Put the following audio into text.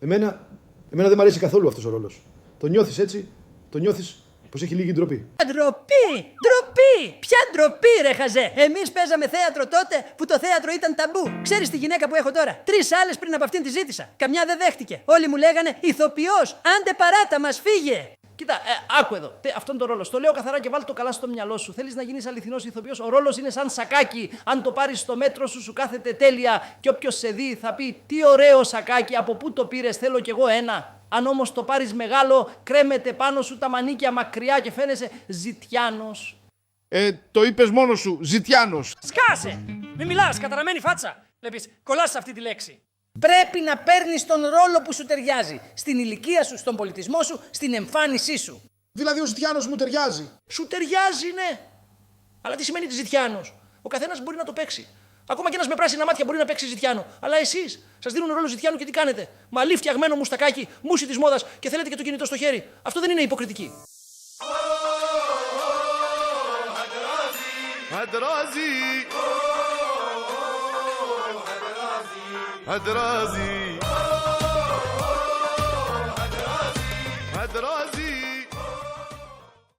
Εμένα δεν μ' αρέσει καθόλου αυτός ο ρόλος. Το νιώθεις έτσι, το νιώθεις πως έχει λίγη ντροπή. Ντροπή! Ντροπή! Ποια ντροπή, ρε χαζέ! Εμείς παίζαμε θέατρο τότε που το θέατρο ήταν ταμπού. Ξέρεις τη γυναίκα που έχω τώρα? 3 άλλες πριν από αυτήν τη ζήτησα. Καμιά δεν δέχτηκε. Όλοι μου λέγανε ηθοποιός, άντε παράτα μας, φύγε! Κοίτα, άκου εδώ. Αυτόν τον ρόλο. Στο λέω καθαρά και βάλ το καλά στο μυαλό σου. Θέλεις να γίνεις αληθινός ηθοποιός? Ο ρόλος είναι σαν σακάκι. Αν το πάρεις στο μέτρο σου, σου κάθεται τέλεια. Και όποιος σε δει θα πει: τι ωραίο σακάκι, από πού το πήρες, θέλω κι εγώ ένα. Αν όμως το πάρεις μεγάλο, κρέμεται πάνω σου τα μανίκια μακριά και φαίνεσαι ζητιάνος. Το είπες μόνος σου, ζητιάνος. Σκάσε! Μη μιλάς, καταραμένη φάτσα. Βλέπεις, κολλάς σε αυτή τη λέξη. Πρέπει να παίρνεις τον ρόλο που σου ταιριάζει. Στην ηλικία σου, στον πολιτισμό σου, στην εμφάνισή σου. Δηλαδή ο ζητιάνος μου ταιριάζει. Σου ταιριάζει, ναι. Αλλά τι σημαίνει ζητιάνος? Ο καθένας μπορεί να το παίξει. Ακόμα και ένας με πράσινα μάτια μπορεί να παίξει ζητιάνο. Αλλά εσείς σας δίνουν ρόλο ζητιάνου και τι κάνετε? Μαλλί φτιαγμένο μουστακάκι, μουσι της μόδας και θέλετε και το κινητό στο χέρι. Αυτό δεν είναι υποκριτική. Αντράζι.